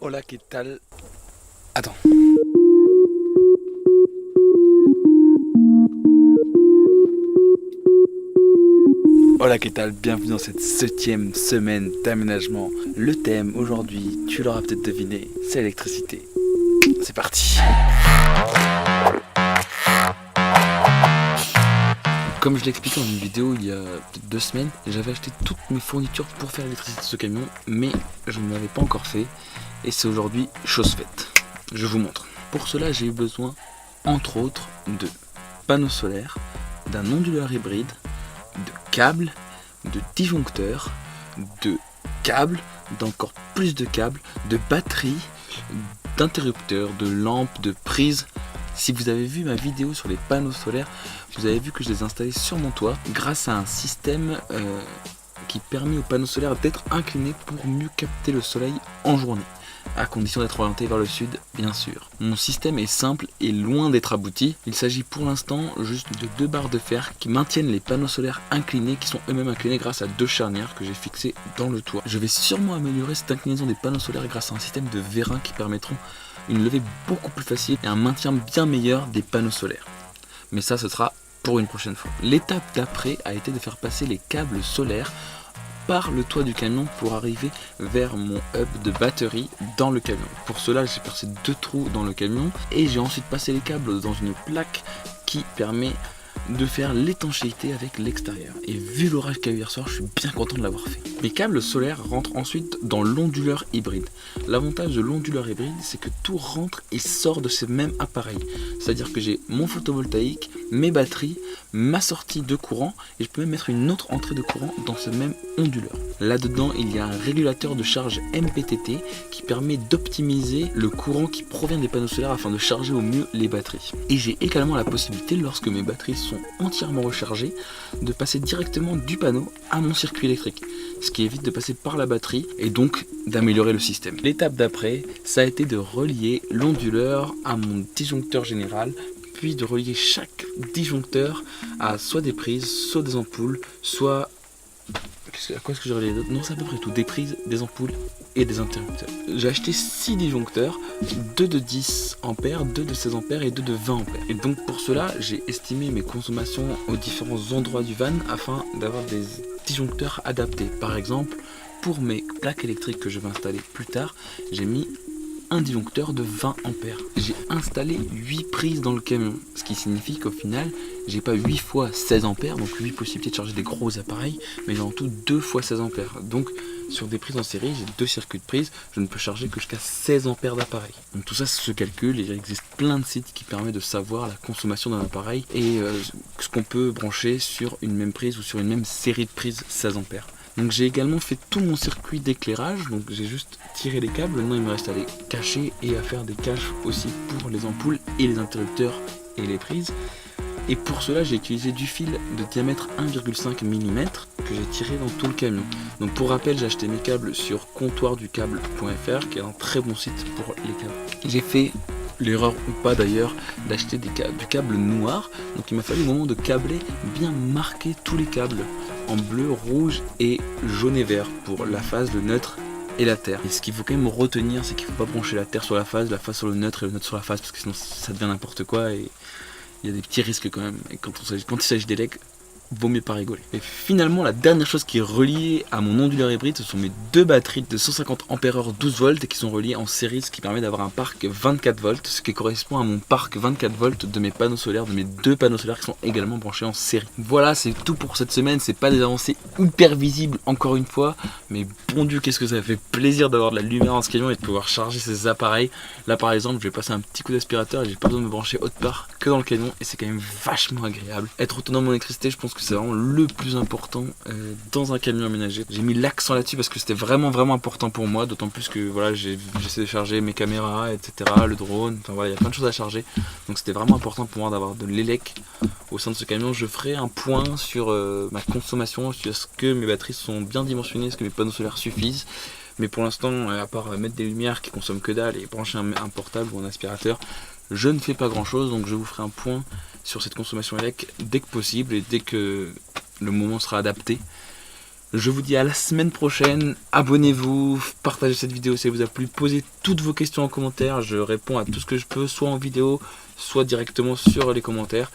Hola, ¿qué tal? Attends. Hola, ¿qué tal? Bienvenue dans cette 7e semaine d'aménagement. Le thème aujourd'hui, tu l'auras peut-être deviné, c'est l'électricité. C'est parti. Comme je l'ai expliqué dans une vidéo il y a peut-être 2 semaines, j'avais acheté toutes mes fournitures pour faire l'électricité de ce camion, mais je ne l'avais pas encore fait. Et c'est aujourd'hui chose faite. Je vous montre. Pour cela, j'ai eu besoin, entre autres, de panneaux solaires, d'un onduleur hybride, de câbles, de disjoncteurs, de câbles, d'encore plus de câbles, de batteries, d'interrupteurs, de lampes, de prises. Si vous avez vu ma vidéo sur les panneaux solaires, vous avez vu que je les ai installés sur mon toit grâce à un système qui permet aux panneaux solaires d'être inclinés pour mieux capter le soleil en journée, à condition d'être orienté vers le sud, bien sûr. Mon système est simple et loin d'être abouti. Il s'agit pour l'instant juste de 2 barres de fer qui maintiennent les panneaux solaires inclinés, qui sont eux-mêmes inclinés grâce à 2 charnières que j'ai fixées dans le toit. Je vais sûrement améliorer cette inclinaison des panneaux solaires grâce à un système de vérins qui permettront une levée beaucoup plus facile et un maintien bien meilleur des panneaux solaires. Mais ça, ce sera pour une prochaine fois. L'étape d'après a été de faire passer les câbles solaires par le toit du camion pour arriver vers mon hub de batterie dans le camion. Pour cela, j'ai percé 2 trous dans le camion et j'ai ensuite passé les câbles dans une plaque qui permet de faire l'étanchéité avec l'extérieur. Et vu l'orage qu'il y a eu hier soir, je suis bien content de l'avoir fait. Mes câbles solaires rentrent ensuite dans l'onduleur hybride. L'avantage de l'onduleur hybride, c'est que tout rentre et sort de ce même appareil. C'est-à-dire que j'ai mon photovoltaïque, mes batteries, ma sortie de courant, et je peux même mettre une autre entrée de courant dans ce même onduleur. Là-dedans, il y a un régulateur de charge MPPT qui permet d'optimiser le courant qui provient des panneaux solaires afin de charger au mieux les batteries. Et j'ai également la possibilité, lorsque mes batteries sont entièrement rechargées, de passer directement du panneau à mon circuit électrique, ce qui évite de passer par la batterie et donc d'améliorer le système. L'étape d'après, ça a été de relier l'onduleur à mon disjoncteur général, puis de relier chaque disjoncteur à soit des prises, soit des ampoules, soit... À quoi est-ce que j'ai relié d'autre? Non, c'est à peu près tout. Des prises, des ampoules et des interrupteurs. J'ai acheté 6 disjoncteurs, 2 de 10 ampères, 2 de 16 ampères et 2 de 20 ampères. Et donc pour cela, j'ai estimé mes consommations aux différents endroits du van afin d'avoir des disjoncteurs adaptés. Par exemple, pour mes plaques électriques que je vais installer plus tard, j'ai mis un disjoncteur de 20 ampères. J'ai installé 8 prises dans le camion, ce qui signifie qu'au final, j'ai pas 8 fois 16 ampères, donc 8 possibilités de charger des gros appareils, mais j'ai en tout 2 fois 16 ampères. Donc sur des prises en série, j'ai 2 circuits de prise, je ne peux charger que jusqu'à 16 ampères d'appareil. Donc tout ça se calcule et il existe plein de sites qui permettent de savoir la consommation d'un appareil et ce qu'on peut brancher sur une même prise ou sur une même série de prises 16 ampères. Donc j'ai également fait tout mon circuit d'éclairage, donc j'ai juste tiré les câbles, maintenant il me reste à les cacher et à faire des caches aussi pour les ampoules et les interrupteurs et les prises. Et pour cela j'ai utilisé du fil de diamètre 1,5 mm que j'ai tiré dans tout le camion. Donc pour rappel, j'ai acheté mes câbles sur comptoirducable.fr qui est un très bon site pour les câbles. J'ai fait l'erreur ou pas d'ailleurs d'acheter du câble noir, donc il m'a fallu au moment de câbler bien marquer tous les câbles en bleu, rouge et jaune et vert pour la phase, le neutre et la terre. Et ce qu'il faut quand même retenir, c'est qu'il ne faut pas brancher la terre sur la phase sur le neutre et le neutre sur la phase, parce que sinon ça devient n'importe quoi et il y a des petits risques quand même. Et quand il s'agit d'électrique, vaut mieux pas rigoler. Et finalement, la dernière chose qui est reliée à mon onduleur hybride, ce sont mes 2 batteries de 150 Ah 12 volts qui sont reliées en série, ce qui permet d'avoir un parc 24 volts, ce qui correspond à mon parc 24 volts de mes panneaux solaires, de mes 2 panneaux solaires qui sont également branchés en série. Voilà, c'est tout pour cette semaine. C'est pas des avancées hyper visibles encore une fois, mais bon Dieu, qu'est-ce que ça fait plaisir d'avoir de la lumière dans ce camion et de pouvoir charger ces appareils. Là par exemple, je vais passer un petit coup d'aspirateur et j'ai pas besoin de me brancher autre part que dans le camion et c'est quand même vachement agréable. Être autonome en électricité, je pense que c'est vraiment le plus important dans un camion aménagé. J'ai mis l'accent là-dessus parce que c'était vraiment important pour moi, d'autant plus que voilà, j'essaie de charger mes caméras, etc., le drone, enfin voilà, il y a plein de choses à charger, donc c'était vraiment important pour moi d'avoir de l'élec au sein de ce camion. Je ferai un point sur ma consommation, sur ce que mes batteries sont bien dimensionnées, est-ce que mes panneaux solaires suffisent. Mais pour l'instant, à part mettre des lumières qui consomment que dalle et brancher un portable ou un aspirateur, je ne fais pas grand chose, donc je vous ferai un point sur cette consommation élec dès que possible et dès que le moment sera adapté. Je vous dis à la semaine prochaine, abonnez-vous, partagez cette vidéo si elle vous a plu, posez toutes vos questions en commentaire, je réponds à tout ce que je peux, soit en vidéo, soit directement sur les commentaires.